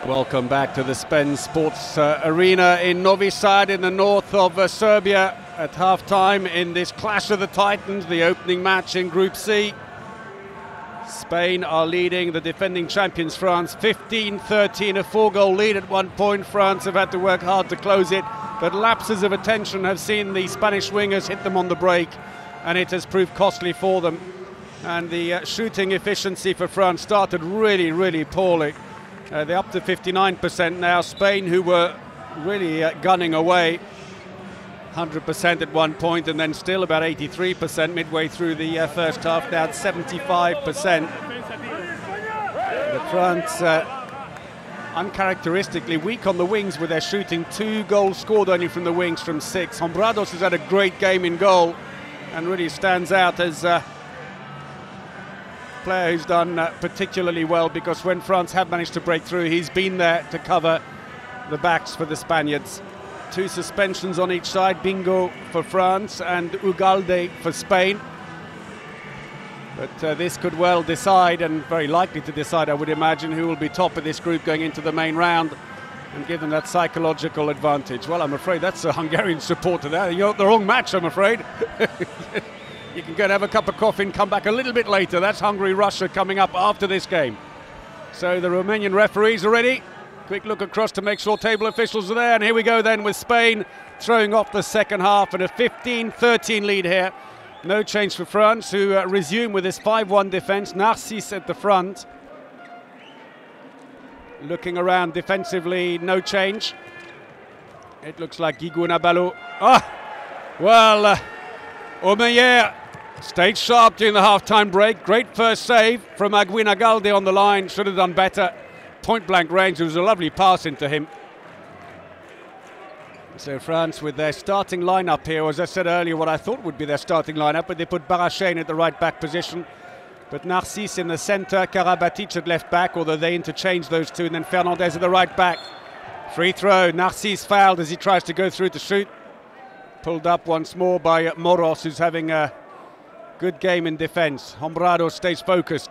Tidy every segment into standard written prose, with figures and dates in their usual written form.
Welcome back to the Spen Sports Arena in Novi Sad in the north of Serbia at half-time in this Clash of the Titans, the opening match in Group C. Spain are leading the defending champions France 15-13, a 4-goal lead at one point. France have had to work hard to close it, but lapses of attention have seen the Spanish wingers hit them on the break, and it has proved costly for them. And the shooting efficiency for France started really poorly. They're up to 59% now. Spain, who were really gunning away, 100% at one point, and then still about 83% midway through the first half, now at 75%. But France uncharacteristically weak on the wings with their shooting. 2 goals scored only from the wings from 6. Hombrados has had a great game in goal and really stands out as player who's done particularly well, because when France have managed to break through, he's been there to cover the backs for the Spaniards. 2 suspensions on each side, Bingo for France and Ugalde for Spain. But this could well decide, and very likely to decide, I would imagine, who will be top of this group going into the main round and give them that psychological advantage. Well, I'm afraid that's a Hungarian supporter there. You're at the wrong match, I'm afraid. You can go and have a cup of coffee and come back a little bit later. That's Hungary-Russia coming up after this game. So the Romanian referees are ready. Quick look across to make sure table officials are there. And here we go then with Spain throwing off the second half and a 15-13 lead here. No change for France, who resume with this 5-1 defence. Narcisse at the front. Looking around defensively, no change. It looks like Guigou Nabalo. Omeyer stayed sharp during the half-time break. Great first save from Aguinagalde on the line. Should have done better. Point-blank range. It was a lovely pass into him. So France with their starting lineup here, as I said earlier, what I thought would be their starting lineup, but they put Barachain at the right-back position. But Narcisse in the centre, Karabatic at left-back, although they interchanged those two, and then Fernandez at the right-back. Free throw. Narcisse fouled as he tries to go through to shoot. Pulled up once more by Moros, who's having a good game in defence. Hombrados stays focused.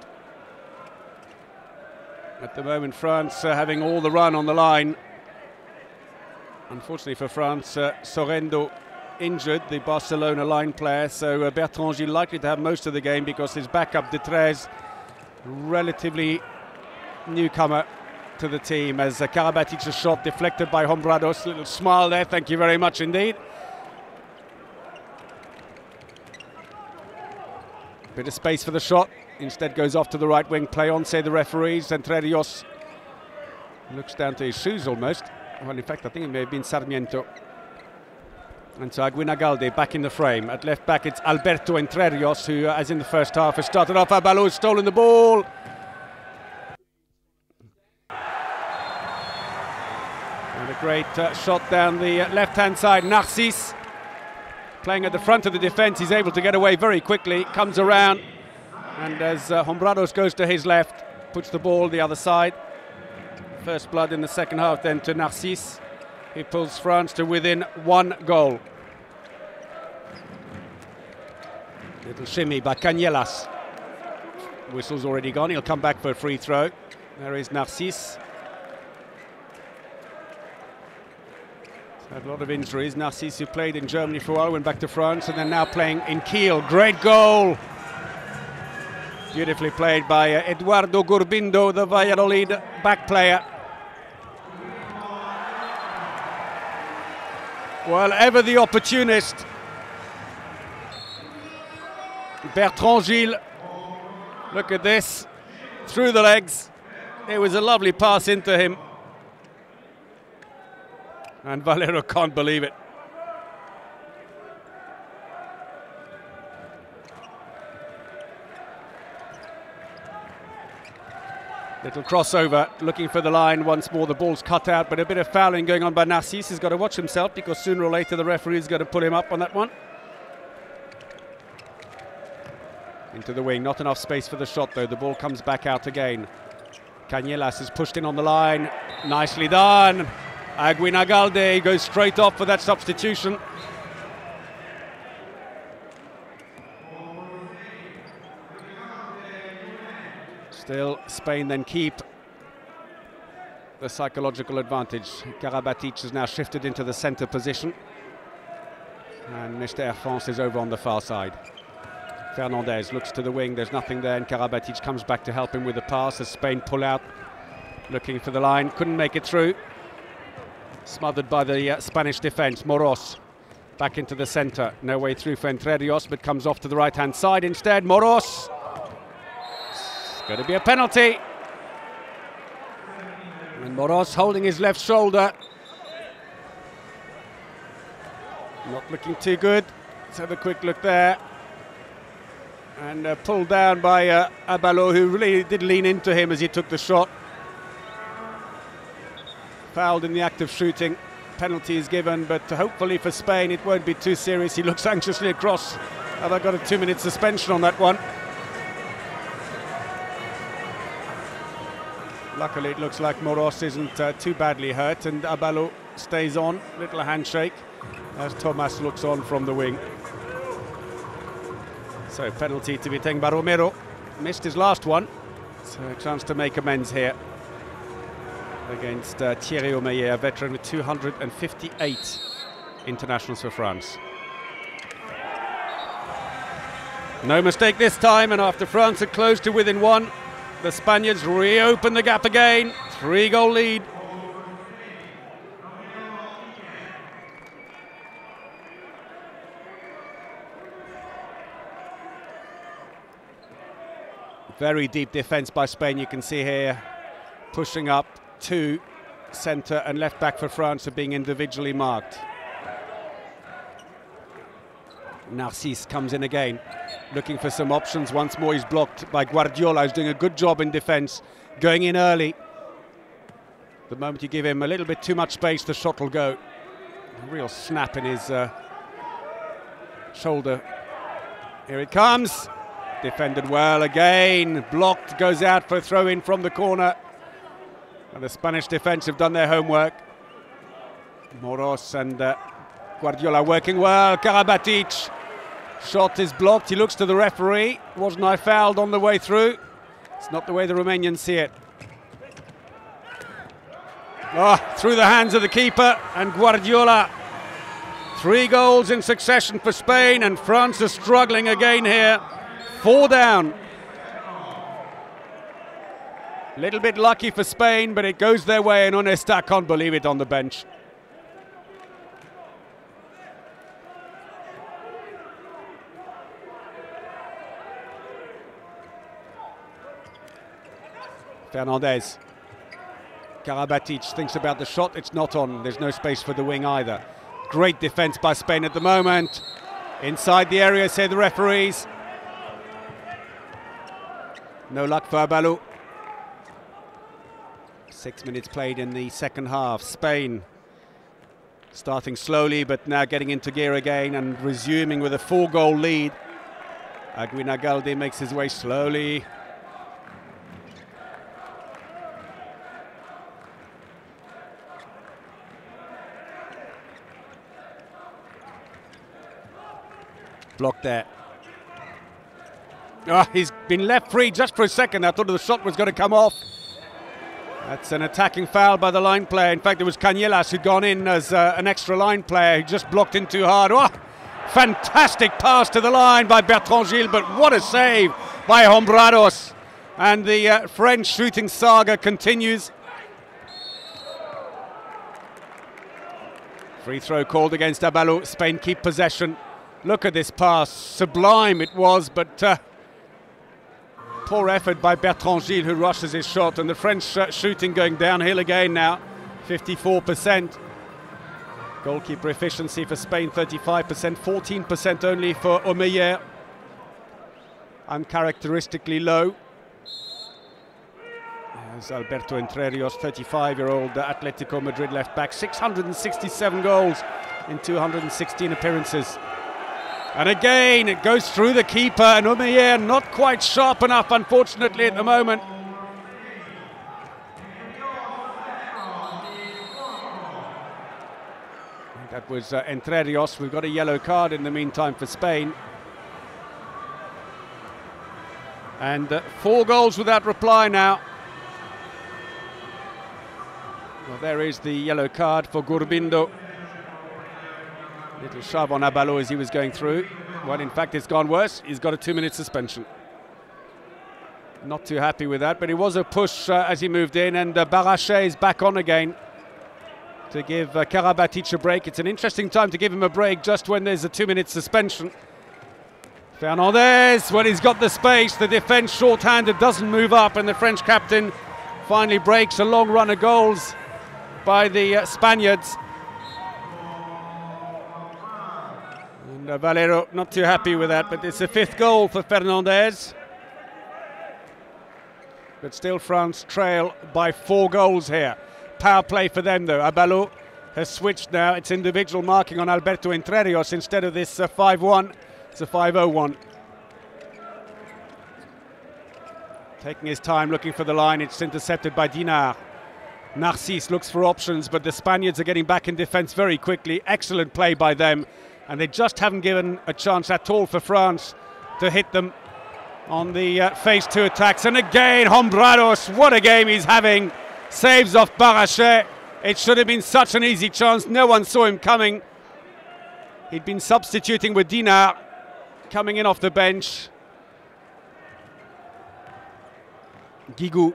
At the moment, France having all the run on the line. Unfortunately for France, Sorrento injured, the Barcelona line player, so Bertrand Gilles likely to have most of the game because his backup Detrez, relatively newcomer to the team, as Karabatic's shot deflected by Hombrados. Little smile there, thank you very much indeed. Bit of space for the shot, instead goes off to the right wing. Play on, say the referees. Entre Rios looks down to his shoes almost. Well, in fact, I think it may have been Sarmiento. And so Aguinagalde back in the frame. At left back, it's Alberto Entre Rios, who, as in the first half, has started off. Abalo has stolen the ball. And a great shot down the left-hand side. Narcisse playing at the front of the defence. He's able to get away very quickly. Comes around. And as Hombrados goes to his left, puts the ball the other side. First blood in the second half then to Narcisse. He pulls France to within 1 goal. Little shimmy by Canellas. Whistle's already gone. He'll come back for a free throw. There is Narcisse. Had a lot of injuries. Narcisse, who played in Germany for a while, went back to France, and then now playing in Kiel. Great goal! Beautifully played by Eduardo Gurbindo, the Valladolid back player. Well, ever the opportunist, Bertrand Gilles. Look at this, through the legs. It was a lovely pass into him. And Valero can't believe it. Little crossover, looking for the line once more. The ball's cut out, but a bit of fouling going on by Narcisse. He's got to watch himself because sooner or later the referee is going to pull him up on that one. Into the wing, not enough space for the shot though. The ball comes back out again. Canellas is pushed in on the line. Nicely done. Aguinagalde goes straight off for that substitution. Still, Spain then keep the psychological advantage. Karabatic has now shifted into the centre position. And Mr. Air France is over on the far side. Fernandez looks to the wing, there's nothing there, and Karabatic comes back to help him with the pass as Spain pull out, looking for the line, couldn't make it through. Smothered by the Spanish defence. Moros back into the centre, no way through for Entre Rios, but comes off to the right-hand side instead. Moros! It's going to be a penalty. And Moros holding his left shoulder. Not looking too good. Let's have a quick look there. And pulled down by Abalo, who really did lean into him as he took the shot. Fouled in the act of shooting. Penalty is given, but hopefully for Spain it won't be too serious. He looks anxiously across. Have I got a 2-minute suspension on that one? Luckily it looks like Moros isn't too badly hurt, and Abalo stays on. Little handshake as Thomas looks on from the wing. So penalty to be taken by Romero. Missed his last one, so a chance to make amends here against Thierry Omeyer, a veteran with 258 internationals for France. No mistake this time, and after France had closed to within one, the Spaniards reopen the gap again. 3-goal lead. Very deep defence by Spain, you can see here, pushing up to centre and left back for France are being individually marked. Narcisse comes in again, looking for some options. Once more he's blocked by Guardiola, who's doing a good job in defence, going in early. The moment you give him a little bit too much space, the shot will go. A real snap in his shoulder. Here it comes. Defended well again, blocked, goes out for a throw-in from the corner. And the Spanish defence have done their homework. Moros and Guardiola working well. Karabatic, shot is blocked. He looks to the referee. Wasn't I fouled on the way through? It's not the way the Romanians see it. Through the hands of the keeper and Guardiola. 3 goals in succession for Spain, and France are struggling again here. 4 down. A little bit lucky for Spain, but it goes their way, and Onesta can't believe it on the bench. Fernandez. Karabatic thinks about the shot. It's not on. There's no space for the wing either. Great defence by Spain at the moment. Inside the area, say the referees. No luck for Abalo. 6 minutes played in the second half. Spain starting slowly, but now getting into gear again and resuming with a 4-goal lead. Aguinagalde makes his way slowly. Blocked there. He's been left free just for a second. I thought the shot was going to come off. That's an attacking foul by the line player. In fact, it was Canellas who'd gone in as an extra line player. He just blocked in too hard. Fantastic pass to the line by Bertrand Gilles, but what a save by Hombrados. And the French shooting saga continues. Free throw called against Abalo. Spain keep possession. Look at this pass. Sublime it was, but poor effort by Bertrand Gilles, who rushes his shot, and the French shooting going downhill again now. 54%. Goalkeeper efficiency for Spain 35%, 14% only for Omeyer. Uncharacteristically low. There's Alberto Entre Rios, 35-year-old Atletico Madrid left back. 667 goals in 216 appearances. And again, it goes through the keeper, and Omeyer not quite sharp enough, unfortunately, at the moment. That was Entre Rios. We've got a yellow card in the meantime for Spain. And 4 goals without reply now. Well, there is the yellow card for Gurbindo. Little shove on Abalo as he was going through. Well, in fact, it's gone worse. He's got a 2-minute suspension. Not too happy with that, but it was a push as he moved in, and Barachet is back on again to give Karabatic a break. It's an interesting time to give him a break just when there's a 2-minute suspension. Fernandez, well, he's got the space. The defence short-handed, doesn't move up, and the French captain finally breaks a long run of goals by the Spaniards. And Valero not too happy with that, but it's the 5th goal for Fernandez. But still France trail by 4 goals here. Power play for them though. Abalo has switched now. It's individual marking on Alberto Entre Rios instead of this 5-1. It's a 5-0-1. Taking his time looking for the line. It's intercepted by Dinar. Narcisse looks for options, but the Spaniards are getting back in defence very quickly. Excellent play by them. And they just haven't given a chance at all for France to hit them on the phase 2 attacks. And again, Hombrados, what a game he's having. Saves off Barachet. It should have been such an easy chance. No one saw him coming. He'd been substituting with Dinar, coming in off the bench. Guigou.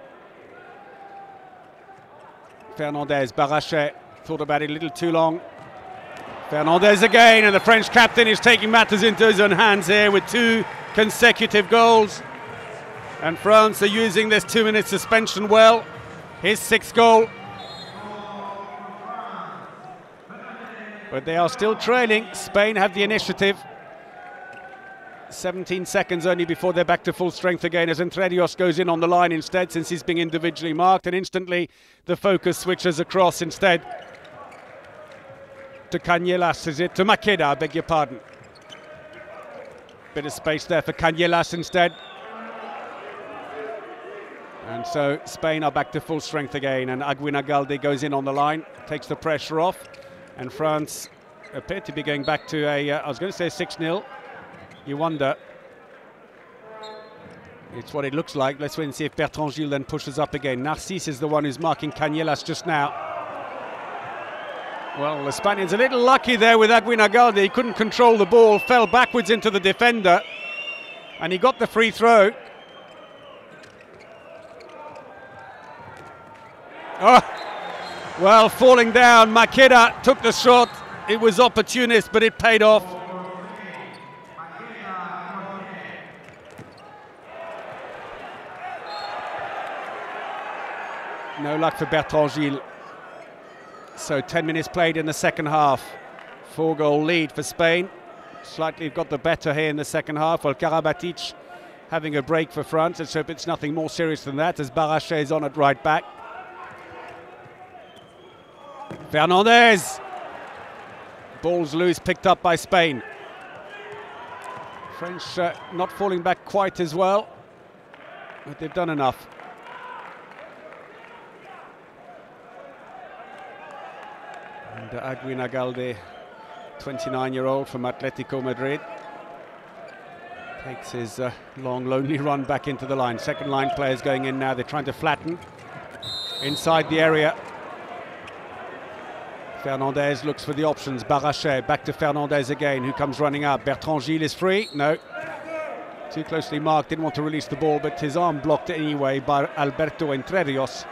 Fernandez, Barachet thought about it a little too long. Fernandez again, and the French captain is taking matters into his own hands here with 2 consecutive goals. And France are using this 2-minute suspension well. His 6th goal. But they are still trailing. Spain have the initiative. 17 seconds only before they're back to full strength again as Entre Rios goes in on the line instead, since he's being individually marked, and instantly the focus switches across instead to Canellas, is it? To Makeda, I beg your pardon. Bit of space there for Canellas instead. And so Spain are back to full strength again, and Aguinagalde goes in on the line, takes the pressure off, and France appear to be going back to a, I was going to say 6-0. You wonder. It's what it looks like. Let's wait and see if Bertrand Gilles then pushes up again. Narcisse is the one who's marking Canellas just now. Well, the Spaniards a little lucky there with Aguinagalde. He couldn't control the ball, fell backwards into the defender, and he got the free throw. Oh, well, falling down, Makeda took the shot. It was opportunist, but it paid off. No luck for Bertrand Gilles. So 10 minutes played in the second half. 4-goal lead for Spain. Slightly got the better here in the second half. Well, Karabatic having a break for France. Let's hope it's nothing more serious than that, as Barachet is on at right back. Fernandez. Ball's loose, picked up by Spain. French not falling back quite as well, but they've done enough. And Aguinagalde, 29-year-old from Atletico Madrid, takes his long, lonely run back into the line. Second line players going in now. They're trying to flatten inside the area. Fernandez looks for the options. Barachet back to Fernandez again, who comes running up. Bertrand Gilles is free. No. Too closely marked. Didn't want to release the ball, but his arm blocked anyway by Alberto Entre Rios.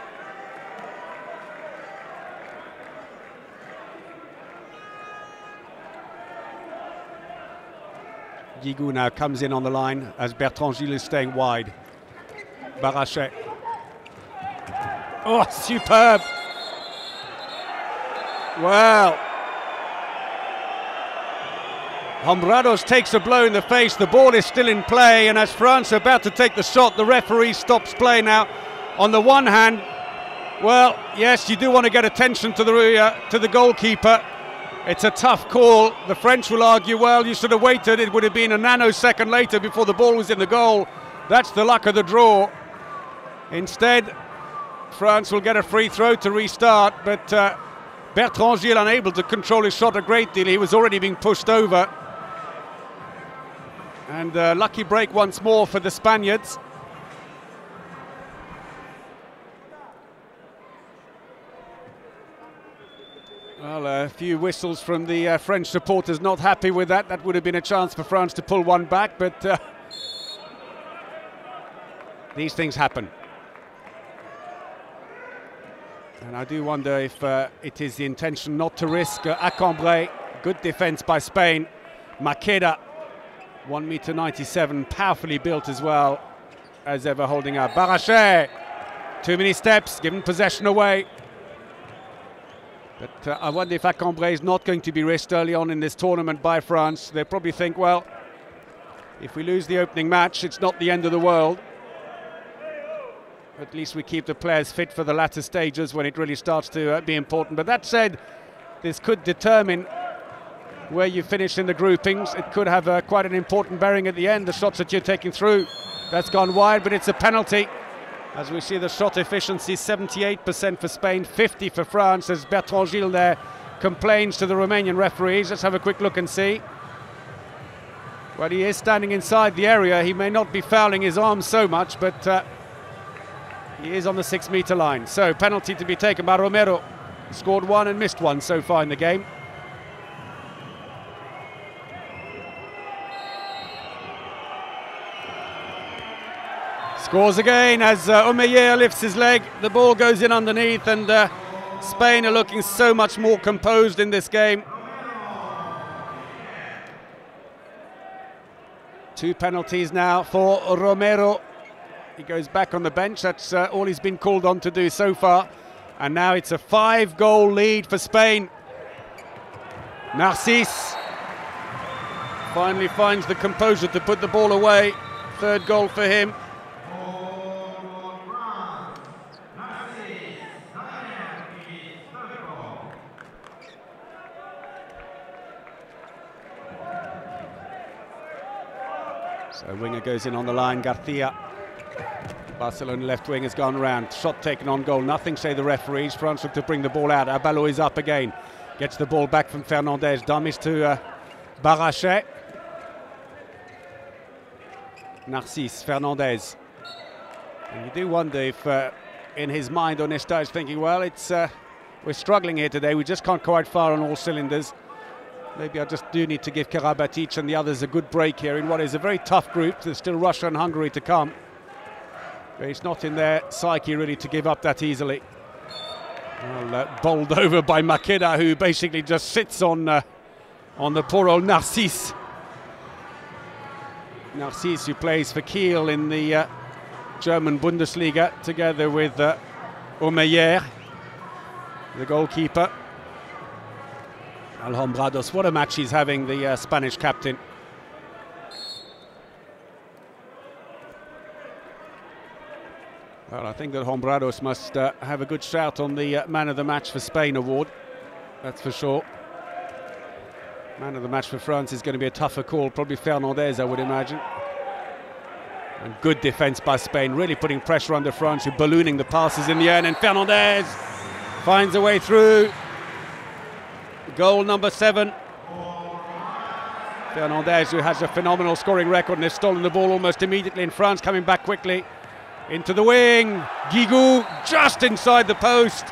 Guigou now comes in on the line as Bertrand Gilles is staying wide. Barachet. Oh, superb! Well, Hombrados takes a blow in the face. The ball is still in play, and as France are about to take the shot, the referee stops play now. On the one hand, well, yes, you do want to get attention to the goalkeeper. It's a tough call. The French will argue, well, you should have waited. It would have been a nanosecond later before the ball was in the goal. That's the luck of the draw. Instead, France will get a free throw to restart, but Bertrand Gilles unable to control his shot a great deal. He was already being pushed over. And lucky break once more for the Spaniards. Well, a few whistles from the French supporters, not happy with that. That would have been a chance for France to pull one back, but these things happen. And I do wonder if it is the intention not to risk Cambrai. Good defence by Spain. Makeda, 1.97 m, powerfully built as well, as ever holding up. Barrachet, too many steps, given possession away. But I wonder if Cambrai is not going to be risked early on in this tournament by France. They probably think, well, if we lose the opening match, it's not the end of the world. At least we keep the players fit for the latter stages when it really starts to be important. But that said, this could determine where you finish in the groupings. It could have quite an important bearing at the end, the shots that you're taking through. That's gone wide, but it's a penalty. As we see the shot efficiency, 78% for Spain, 50% for France, as Bertrand Gilles there complains to the Romanian referees. Let's have a quick look and see. Well, he is standing inside the area. He may not be fouling his arm so much, but he is on the 6-metre line. So, penalty to be taken by Romero. Scored one and missed one so far in the game. Scores again as Omeyer lifts his leg. The ball goes in underneath, and Spain are looking so much more composed in this game. 2 penalties now for Romero. He goes back on the bench. That's all he's been called on to do so far. And now it's a 5-goal lead for Spain. Narcisse finally finds the composure to put the ball away. 3rd goal for him. So winger goes in on the line, Garcia. Barcelona left wing has gone round. Shot taken on goal, nothing say the referees. France look to bring the ball out. Abalo is up again. Gets the ball back from Fernandez. Dummies to Barrachet. Narcisse, Fernandez. And you do wonder if in his mind Onesta is thinking, well, it's we're struggling here today. We just can't quite fire on all cylinders. Maybe I just do need to give Karabatic and the others a good break here in what is a very tough group. There's still Russia and Hungary to come. But it's not in their psyche really to give up that easily. Well, bowled over by Makeda, who basically just sits on the poor old Narcisse. Narcisse, who plays for Kiel in the German Bundesliga, together with Omeyer, the goalkeeper. Alhombrados, what a match he's having, the Spanish captain. Well, I think that Alhombrados must have a good shout on the Man of the Match for Spain award, that's for sure. Man of the Match for France is going to be a tougher call, probably Fernandez, I would imagine. And good defence by Spain, really putting pressure under France, who ballooning the passes in the end, and Fernandez finds a way through. Goal number 7. Fernandez, who has a phenomenal scoring record and has stolen the ball almost immediately in France, coming back quickly into the wing. Guigou just inside the post,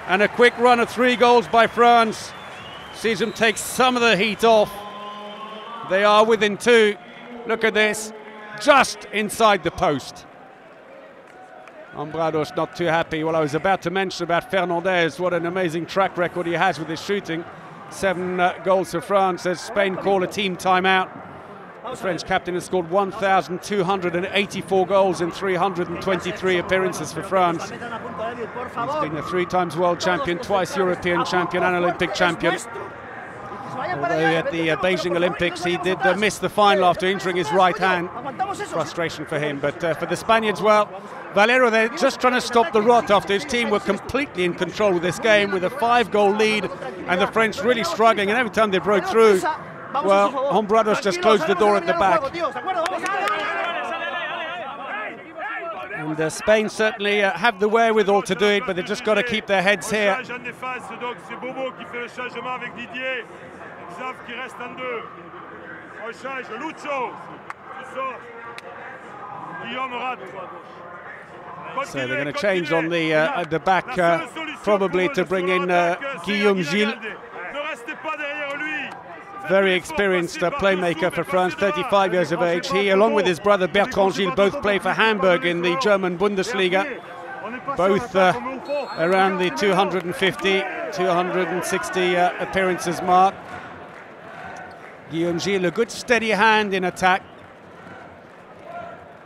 and a quick run of 3 goals by France sees them take some of the heat off. They are within 2. Look at this, just inside the post. Alhombrados not too happy. Well, I was about to mention about Fernandez, what an amazing track record he has with his shooting. 7 goals for France as Spain call a team timeout. The French captain has scored 1,284 goals in 323 appearances for France. He's been a 3 times world champion, twice European champion and Olympic champion. Although at the Beijing Olympics he did miss the final after injuring his right hand. Frustration for him, but for the Spaniards, well, Valero, they're just trying to stop the rot after his team were completely in control of this game with a 5-goal lead, and the French really struggling, and every time they broke through, well, Alhombrados just closed the door at the back. And Spain certainly have the wherewithal to do it, but they've just got to keep their heads here. So they're going to change on the at the back, probably to bring in Guillaume Gilles. Very experienced playmaker for France, 35 years of age. He, along with his brother Bertrand Gilles, both play for Hamburg in the German Bundesliga. Both around the 250, 260 appearances mark. Guillaume Gilles, a good steady hand in attack.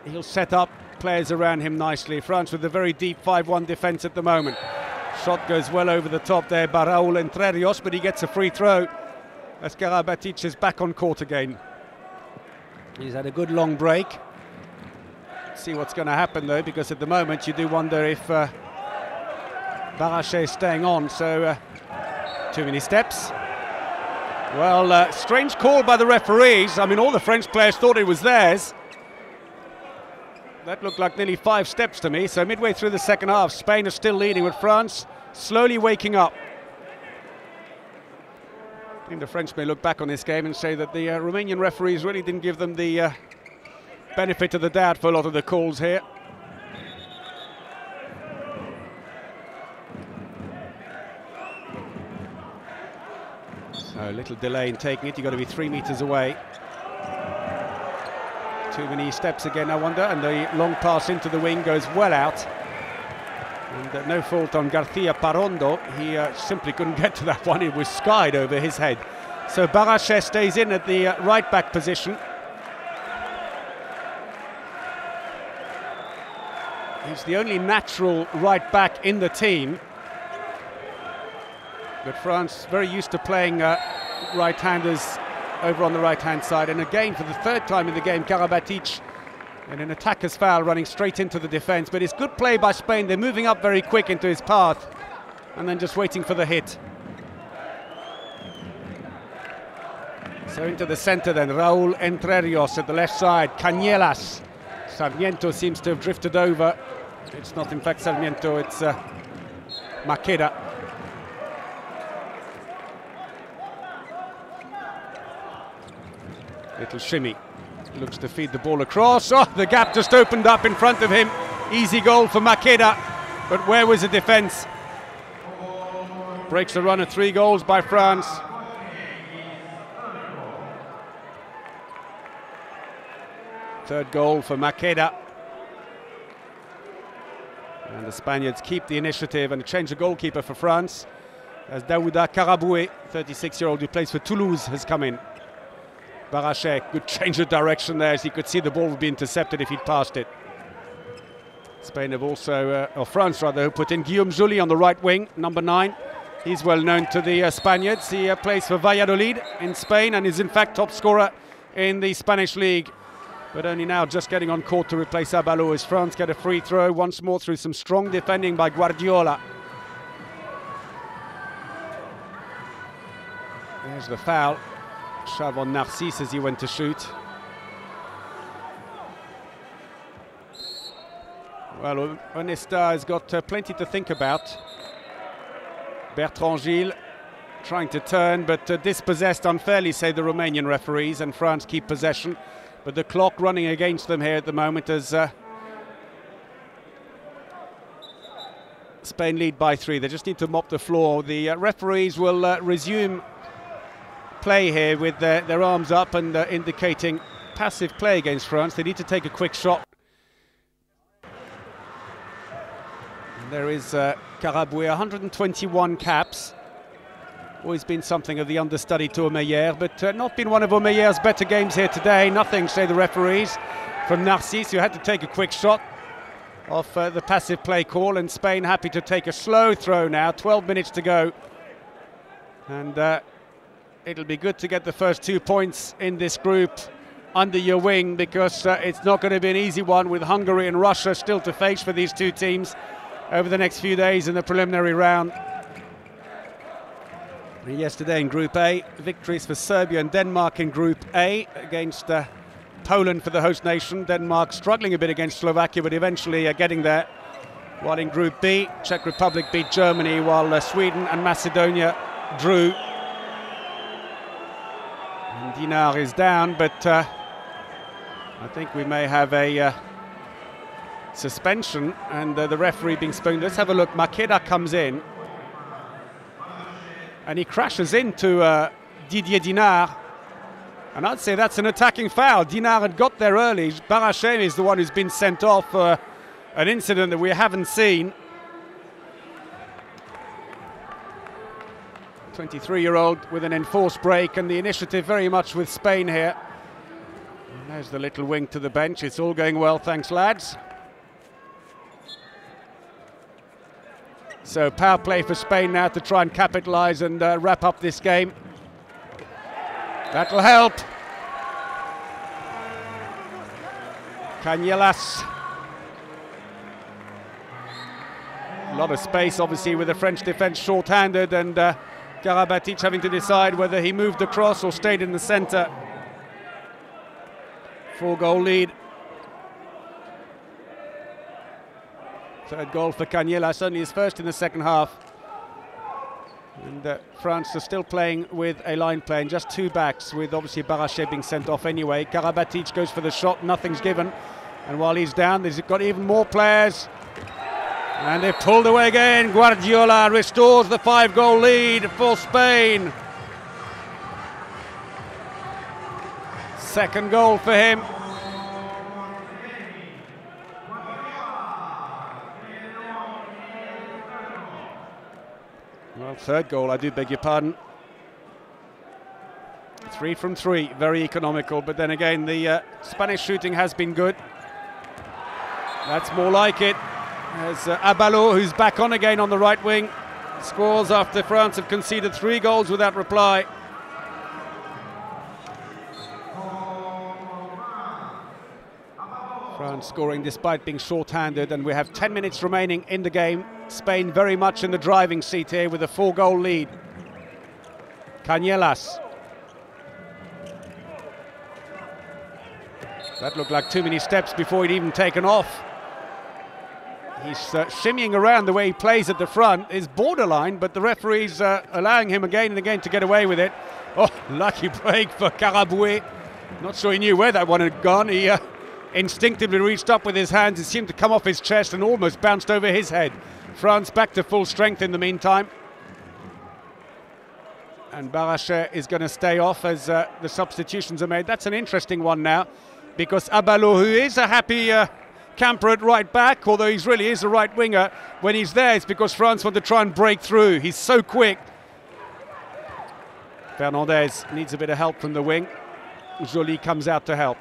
He'll set up players around him nicely. France with a very deep 5-1 defence at the moment. Shot goes well over the top there by Raúl Entre Ríos, but he gets a free throw as Karabatic is back on court again. He's had a good long break. See what's going to happen though, because at the moment you do wonder if Barrachet is staying on. So too many steps. Well, strange call by the referees. I mean, all the French players thought it was theirs. That looked like nearly 5 steps to me. So midway through the second half, Spain is still leading with France slowly waking up. I think the French may look back on this game and say that the Romanian referees really didn't give them the benefit of the doubt for a lot of the calls here. So a little delay in taking it. You've got to be 3 meters away. Too many steps again, I wonder, and the long pass into the wing goes well out. And no fault on García Parrondo. He simply couldn't get to that one. It was skied over his head. So Barrachet stays in at the right back position. He's the only natural right back in the team. But France very used to playing right-handers over on the right-hand side. And again, for the 3rd time in the game, Karabatic and an attacker's foul running straight into the defence. But it's good play by Spain. They're moving up very quick into his path and then just waiting for the hit. So into the centre then, Raúl Entre Ríos at the left side, Cañelas. Sarmiento seems to have drifted over. It's not in fact Sarmiento, it's Maqueda. Little shimmy. Looks to feed the ball across. Oh, the gap just opened up in front of him. Easy goal for Maqueda. But where was the defence? Breaks the run of 3 goals by France. Third goal for Maqueda. And the Spaniards keep the initiative and change the goalkeeper for France, as Daouda Karaboué, 36-year-old who plays for Toulouse, has come in. Barrachet, good change of direction there, as he could see the ball would be intercepted if he'd passed it. Spain have also, or France rather, who put in Guillaume Gilles on the right wing, number 9. He's well known to the Spaniards. He plays for Valladolid in Spain and is in fact top scorer in the Spanish league. But only now just getting on court to replace Abalo as France get a free throw once more through some strong defending by Guardiola. There's the foul. Shove on Narcisse as he went to shoot. Well, Onesta has got plenty to think about. Bertrand Gilles trying to turn, but dispossessed unfairly, say the Romanian referees, and France keep possession. But the clock running against them here at the moment as Spain lead by 3. They just need to mop the floor. The referees will resume play here with their arms up and indicating passive play against France. They need to take a quick shot. And there is Karaboué, 121 caps. Always been something of the understudy to Omeyer, but not been one of Omeyer's better games here today. Nothing, say the referees, from Narcisse, who had to take a quick shot off the passive play call, and Spain happy to take a slow throw now. 12 minutes to go. And it'll be good to get the first 2 points in this group under your wing, because it's not going to be an easy one with Hungary and Russia still to face for these 2 teams over the next few days in the preliminary round. Yesterday in Group A, victories for Serbia and Denmark in Group A against Poland for the host nation. Denmark struggling a bit against Slovakia, but eventually getting there. While in Group B, Czech Republic beat Germany, while Sweden and Macedonia drew. And Dinar is down, but I think we may have a suspension, and the referee being spoken. Let's have a look. Makeda comes in and he crashes into Didier Dinard, and I'd say that's an attacking foul. Dinard had got there early. Barachet is the one who's been sent off for an incident that we haven't seen. 23-year-old with an enforced break, and the initiative very much with Spain here. And there's the little wing to the bench. It's all going well, thanks lads. So power play for Spain now to try and capitalise and wrap up this game. That'll help. Canellas. A lot of space obviously with the French defence short-handed, and Karabatic having to decide whether he moved across or stayed in the centre. 4-goal lead. Third goal for Canellas, only his first in the second half. And France are still playing with a line play and just two backs, with obviously Barachet being sent off anyway. Karabatic goes for the shot, nothing's given. And while he's down, they've got even more players. And they've pulled away again. Guardiola restores the 5-goal lead for Spain. Second goal for him. Well, third goal, I do beg your pardon. 3 from 3, very economical, but then again the Spanish shooting has been good. That's more like it. As Abalo, who's back on again on the right wing, scores after France have conceded 3 goals without reply. France scoring despite being short-handed, and we have 10 minutes remaining in the game. Spain very much in the driving seat here with a 4-goal lead. Canellas. That looked like too many steps before he'd even taken off. He's shimmying around the way he plays at the front. Is borderline, but the referee's allowing him again and again to get away with it. Oh, lucky break for Karaboué. Not sure he knew where that one had gone. He instinctively reached up with his hands. It seemed to come off his chest and almost bounced over his head. France back to full strength in the meantime. And Barachet is going to stay off as the substitutions are made. That's an interesting one now, because Abalo, who is a happy camper at right back, although he really is a right winger, when he's there it's because France want to try and break through. He's so quick. Fernandez needs a bit of help from the wing. Joly comes out to help.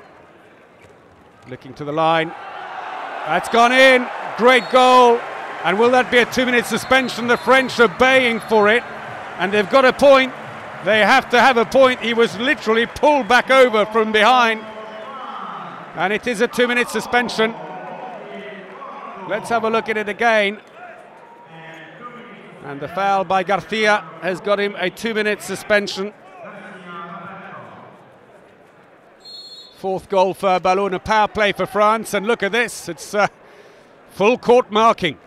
Looking to the line. That's gone in. Great goal. And will that be a 2-minute suspension? The French are baying for it, and they've got a point. They have to have a point. He was literally pulled back over from behind, and it is a 2-minute suspension. Let's have a look at it again. And the foul by Garcia has got him a 2-minute suspension. 4th goal for Ballon, a power play for France, and look at this, it's full court marking.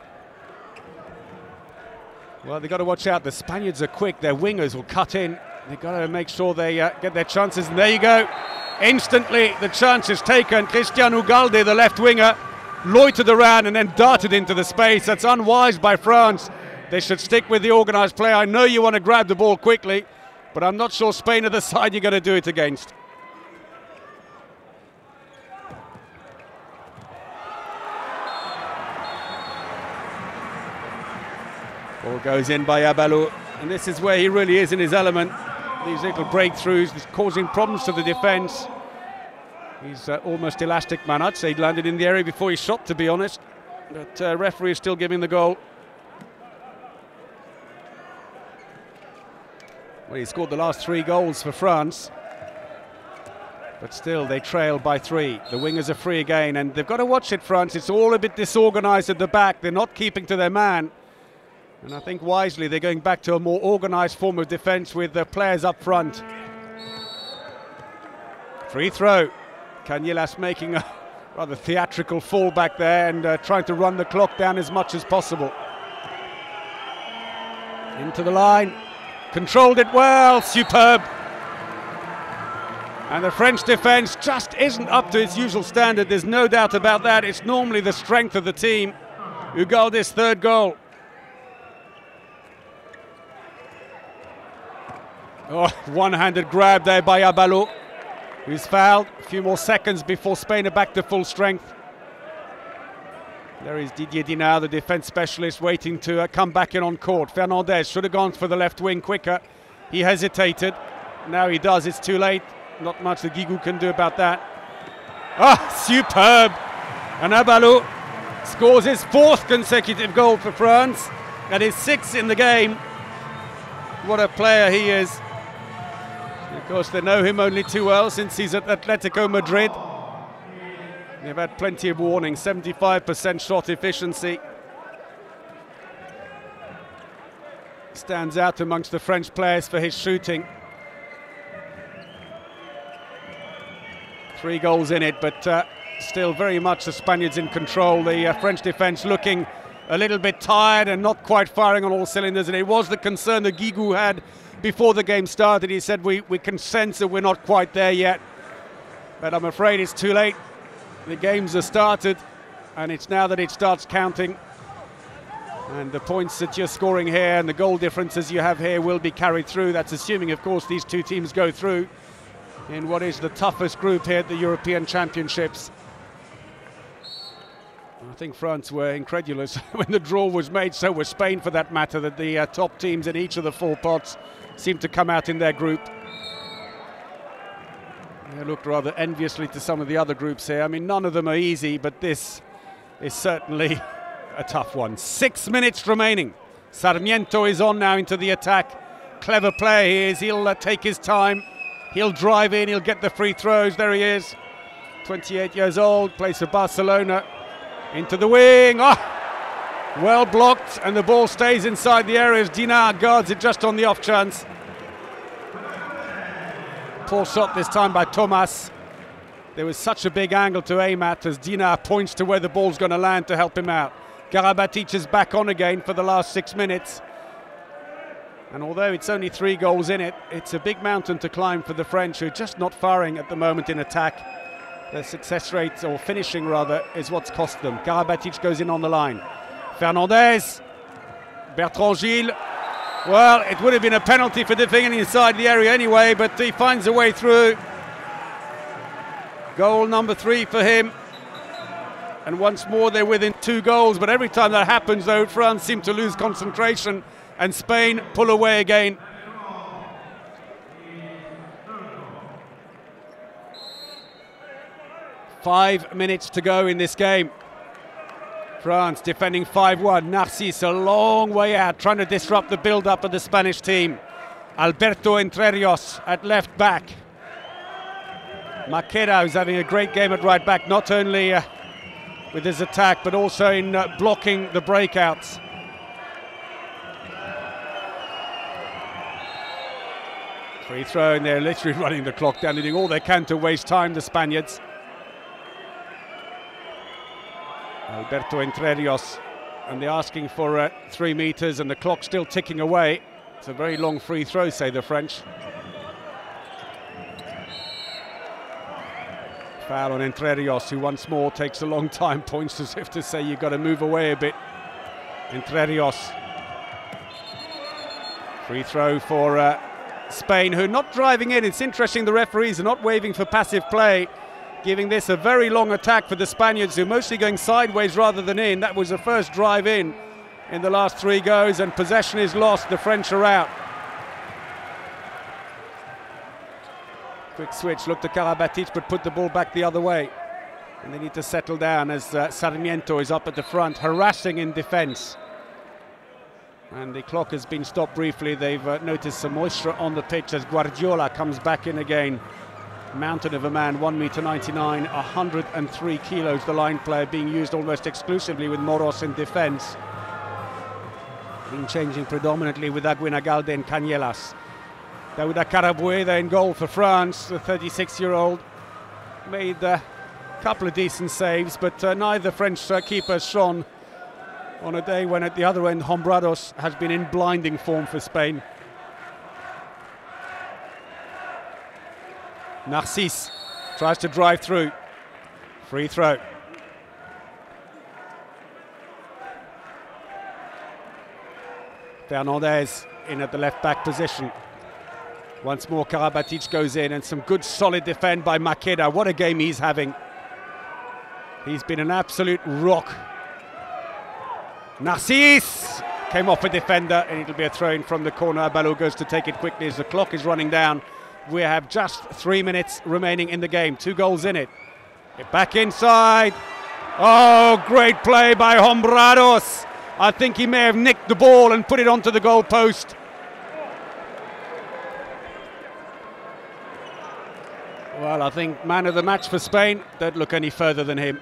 Well, they've got to watch out. The Spaniards are quick. Their wingers will cut in. They've got to make sure they get their chances. And there you go. Instantly, the chance is taken. Christian Ugalde, the left winger, loitered around and then darted into the space. That's unwise by France. They should stick with the organised play. I know you want to grab the ball quickly, but I'm not sure Spain are the side you're going to do it against. Ball goes in by Abalo, and this is where he really is in his element. These little breakthroughs, causing problems to the defence. He's almost elastic man. I'd say he landed in the area before he shot, to be honest. But referee is still giving the goal. Well, he scored the last 3 goals for France, but still they trail by 3. The wingers are free again, and they've got to watch it, France. It's all a bit disorganised at the back. They're not keeping to their man. And I think wisely they're going back to a more organised form of defence with the players up front. Free throw. Canellas making a rather theatrical fall back there and trying to run the clock down as much as possible. Into the line. Controlled it well. Superb. And the French defence just isn't up to its usual standard. There's no doubt about that. It's normally the strength of the team. Ugalde's third goal. Oh, one-handed grab there by Abalo, who's fouled. A few more seconds before Spain are back to full strength. There is Didier Dinard, the defence specialist, waiting to come back in on court. Fernandez should have gone for the left wing quicker. He hesitated. Now he does. It's too late. Not much that Guigou can do about that. Ah, superb! And Abalo scores his fourth consecutive goal for France. That is 6 in the game. What a player he is. Of course, they know him only too well since he's at Atletico Madrid. They've had plenty of warning, 75% shot efficiency. Stands out amongst the French players for his shooting. 3 goals in it, but still very much the Spaniards in control. The French defence looking a little bit tired and not quite firing on all cylinders, and it was the concern that Guigou had before the game started. He said we can sense that we're not quite there yet, but I'm afraid it's too late. The games are started, and it's now that it starts counting, and the points that you're scoring here and the goal differences you have here will be carried through. That's assuming, of course, these two teams go through in what is the toughest group here at the European Championships. I think France were incredulous when the draw was made, so was Spain for that matter, that the top teams in each of the 4 pots seemed to come out in their group. They looked rather enviously to some of the other groups here. I mean, none of them are easy, but this is certainly a tough one. 6 minutes remaining. Sarmiento is on now into the attack. Clever player he is. He'll take his time. He'll drive in, he'll get the free throws. There he is, 28 years old, plays for Barcelona. Into the wing, well blocked, and the ball stays inside the area as Dinard guards it just on the off chance. Poor shot this time by Thomas. There was such a big angle to aim at as Dinard points to where the ball's going to land to help him out. Karabatic is back on again for the last 6 minutes. And although it's only 3 goals in it, it's a big mountain to climb for the French, who are just not firing at the moment in attack. Their success rate, or finishing rather, is what's cost them. Karabatic goes in on the line. Fernandez. Bertrand Gilles. Well, it would have been a penalty for defending inside the area anyway, but he finds a way through. Goal number 3 for him. And once more they're within 2 goals, but every time that happens though, France seem to lose concentration and Spain pull away again. Five minutes to go in this game. France defending 5-1. Narcís a long way out, trying to disrupt the build-up of the Spanish team. Alberto Entre Rios at left back. Maqueda, who's having a great game at right back, not only with his attack, but also in blocking the breakouts. Free throw, and they're literally running the clock down, doing all they can to waste time, the Spaniards. Alberto Entre Rios, and they're asking for 3 meters, and the clock's still ticking away. It's a very long free throw, say the French. Foul on Entre Rios, who once more takes a long time, points as if to say you've got to move away a bit. Entre Rios. Free throw for Spain, who are not driving in. It's interesting, the referees are not waving for passive play, giving this a very long attack for the Spaniards, who are mostly going sideways rather than in. That was the first drive in the last 3 goes, and possession is lost. The French are out. Quick switch, looked to Karabatic, but put the ball back the other way. And they need to settle down as Sarmiento is up at the front, harassing in defence. And the clock has been stopped briefly. They've noticed some moisture on the pitch as Guardiola comes back in again. Mountain of a man, 1.99 m, 103 kilos, the line player, being used almost exclusively with Moros in defence. Been changing predominantly with Aguinagalde and Cañelas. Dauda Carabueda in goal for France, the 36-year-old. Made a couple of decent saves, but neither French keeper shone on a day when at the other end Hombrados has been in blinding form for Spain. Narcisse tries to drive through. Free throw. Fernandez in at the left back position. Once more Karabatic goes in, and some good solid defend by Makeda. What a game he's having. He's been an absolute rock. Narcisse came off a defender, and it'll be a throw in from the corner. Balot goes to take it quickly as the clock is running down. We have just 3 minutes remaining in the game. 2 goals in it. Get back inside. Oh, great play by Hombrados. I think he may have nicked the ball and put it onto the goal post. Well, I think man of the match for Spain. Don't look any further than him.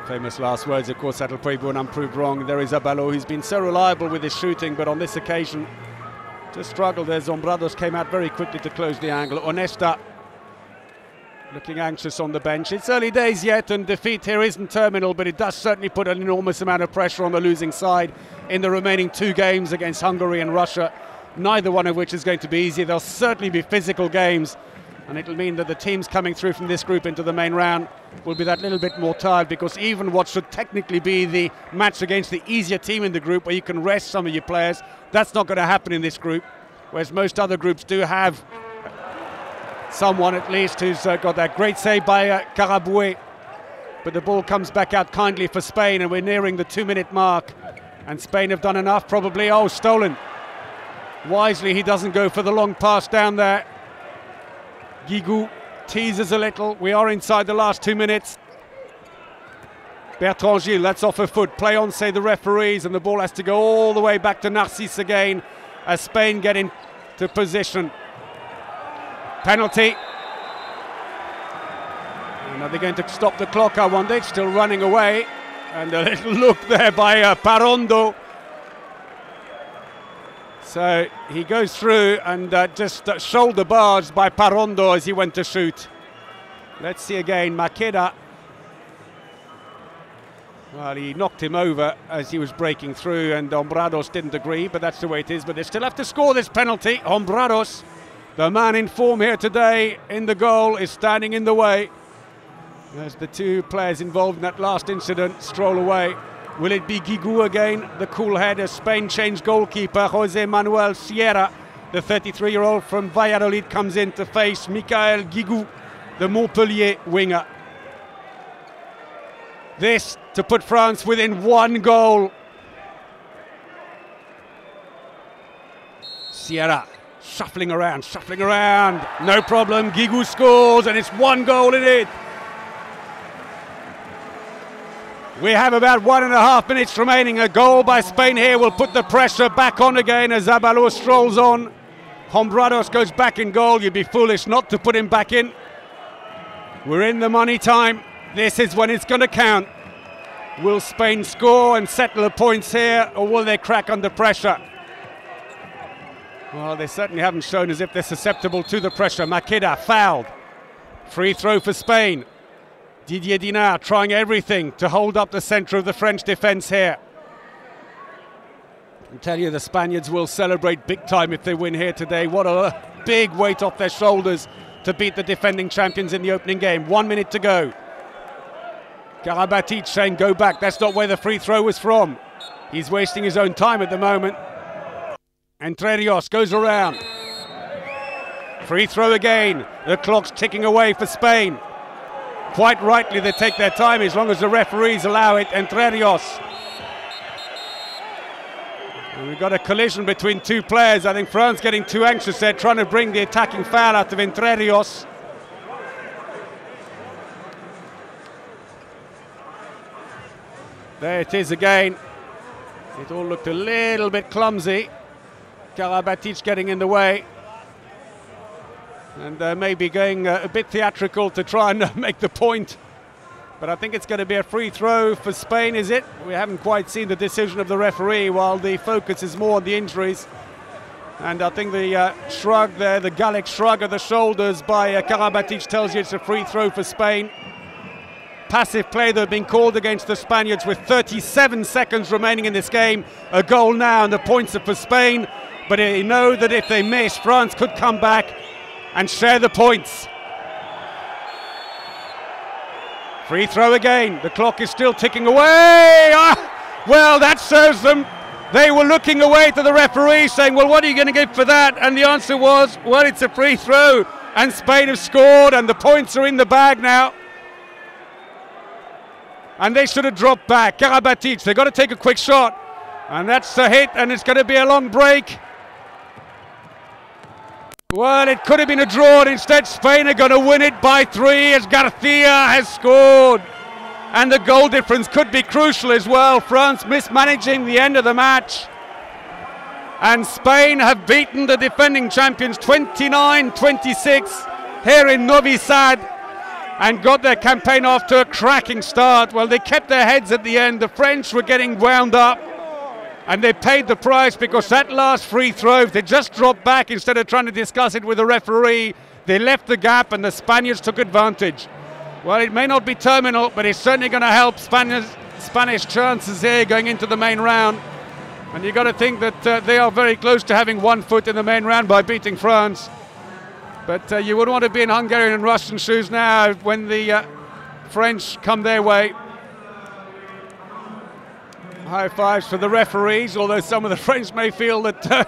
Famous last words, of course, that'll probably be unproved wrong. There is Balot, who's been so reliable with his shooting, but on this occasion just struggled as Hombrados came out very quickly to close the angle. Onesta looking anxious on the bench. It's early days yet, and defeat here isn't terminal, but it does certainly put an enormous amount of pressure on the losing side in the remaining 2 games against Hungary and Russia, neither one of which is going to be easy. There'll certainly be physical games, and it'll mean that the teams coming through from this group into the main round will be that little bit more tired, because even what should technically be the match against the easier team in the group, where you can rest some of your players, that's not going to happen in this group, whereas most other groups do have someone at least who's got that great save by Karaboué. But the ball comes back out kindly for Spain, and we're nearing the 2-minute mark, and Spain have done enough probably. Oh, stolen. Wisely he doesn't go for the long pass down there. Guigou teases a little. We are inside the last 2 minutes. Bertrand Gilles, that's off a foot. Play on, say the referees, and the ball has to go all the way back to Narcisse again as Spain get into position. Penalty. And are they going to stop the clock, I wonder? It's still running away. And a little look there by Parondo. So he goes through and just shoulder barged by Parondo as he went to shoot. Let's see again, Makeda. Well, he knocked him over as he was breaking through, and Hombrados didn't agree, but that's the way it is. But they still have to score this penalty. Hombrados, the man in form here today in the goal, is standing in the way as the 2 players involved in that last incident stroll away. Will it be Guigou again, the cool head, as Spain changed goalkeeper? Jose Manuel Sierra, the 33-year-old from Valladolid, comes in to face Michael Guigou, the Montpellier winger. This to put France within 1 goal. Sierra shuffling around. No problem, Guigou scores, and it's 1 goal in it. We have about 1.5 minutes remaining. A goal by Spain here will put the pressure back on again as Balot strolls on. Hombrados goes back in goal. You'd be foolish not to put him back in. We're in the money time. This is when it's going to count. Will Spain score and settle the points here, or will they crack under pressure? Well, they certainly haven't shown as if they're susceptible to the pressure. Makeda fouled. Free throw for Spain. Didier Dinard trying everything to hold up the centre of the French defence here. I tell you, the Spaniards will celebrate big time if they win here today. What a big weight off their shoulders to beat the defending champions in the opening game. 1 minute to go. Karabatic saying go back. That's not where the free throw was from. He's wasting his own time at the moment. Entre Rios goes around. Free throw again. The clock's ticking away for Spain. Quite rightly they take their time as long as the referees allow it. Entre Rios. And we've got a collision between 2 players. I think France getting too anxious there, trying to bring the attacking foul out of Entre Rios. There it is again. It all looked a little bit clumsy. Karabatic getting in the way. And maybe going a bit theatrical to try and make the point. But I think it's going to be a free throw for Spain, is it? We haven't quite seen the decision of the referee, while the focus is more on the injuries. And I think the shrug there, the Gallic shrug of the shoulders by Karabatic tells you it's a free throw for Spain. Passive play that had been called against the Spaniards with 37 seconds remaining in this game. A goal now, and the points are for Spain. but they know that if they miss, France could come back and share the points. Free throw again. The clock is still ticking away. Well, that serves them. They were looking away to the referee saying, well, what are you going to give for that? And the answer was, well, it's a free throw. And Spain have scored and the points are in the bag now. And they should have dropped back. Karabatic, they've got to take a quick shot. And that's a hit and it's going to be a long break. Well, it could have been a draw, and instead Spain are going to win it by 3 as Garcia has scored. And the goal difference could be crucial as well. France mismanaging the end of the match. And Spain have beaten the defending champions 29-26 here in Novi Sad and got their campaign off to a cracking start. Well, they kept their heads at the end. The French were getting wound up. And they paid the price because that last free throw, if they just dropped back instead of trying to discuss it with the referee, they left the gap and the Spaniards took advantage. Well, it may not be terminal, but it's certainly going to help Spanish chances here going into the main round. And you've got to think that they are very close to having 1 foot in the main round by beating France. But you wouldn't want to be in Hungarian and Russian shoes now when the French come their way. High fives for the referees, although some of the French may feel that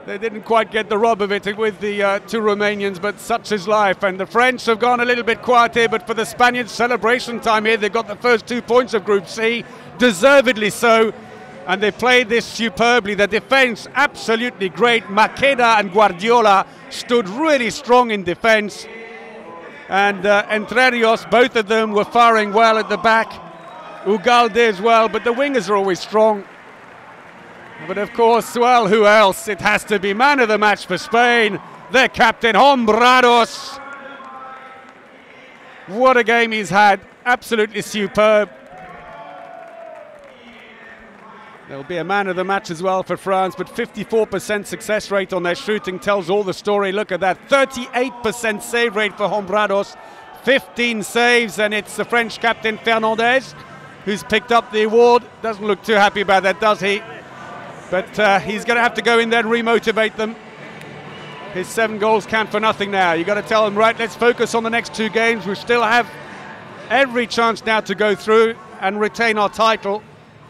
they didn't quite get the rub of it with the 2 Romanians, but such is life. And the French have gone a little bit quiet here, but for the Spaniards, celebration time here. They've got the first 2 points of Group C, deservedly so, and they played this superbly. The defense, absolutely great. Maqueda and Guardiola stood really strong in defense, and Entre Rios, both of them were firing well at the back. Ugalde as well, but the wingers are always strong. But of course, well, who else? It has to be man of the match for Spain, their captain, Hombrados. What a game he's had, absolutely superb. There'll be a man of the match as well for France, but 54% success rate on their shooting tells all the story. Look at that, 38% save rate for Hombrados, 15 saves, and it's the French captain, Fernandez, who's picked up the award. Doesn't look too happy about that, does he? But he's going to have to go in there and remotivate them. His 7 goals count for nothing now. You've got to tell them, right, let's focus on the next 2 games. We still have every chance now to go through and retain our title.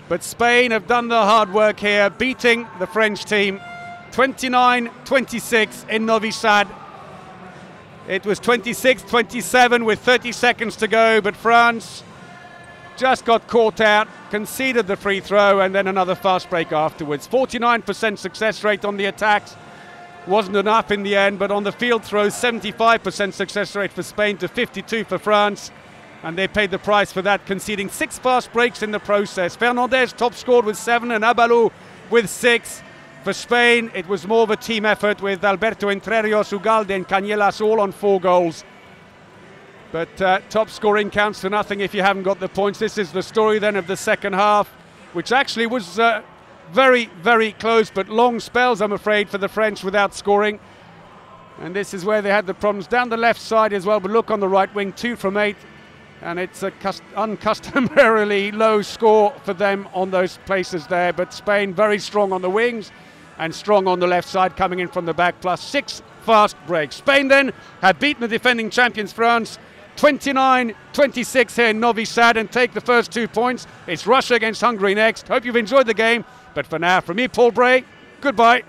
But Spain have done the hard work here, beating the French team 29-26 in Novi Sad. It was 26-27 with 30 seconds to go, but France just got caught out, conceded the free throw, and then another fast break afterwards. 49% success rate on the attacks. Wasn't enough in the end, but on the field throws, 75% success rate for Spain to 52 for France. And they paid the price for that, conceding 6 fast breaks in the process. Fernandez top scored with 7 and Abalou with 6. For Spain, it was more of a team effort with Alberto Entre Rios, Ugalde and Cañelas all on 4 goals. But top scoring counts for nothing if you haven't got the points. This is the story then of the second half, which actually was very, very close, but long spells, I'm afraid, for the French without scoring. And this is where they had the problems. Down the left side as well, but look on the right wing, 2 from 8. And it's a uncustomarily low score for them on those places there. But Spain very strong on the wings and strong on the left side coming in from the back, plus 6 fast breaks. Spain then have beaten the defending champions France 29-26 here in Novi Sad and take the first 2 points. It's Russia against Hungary next. Hope you've enjoyed the game. But for now, from me, Paul Bray, goodbye.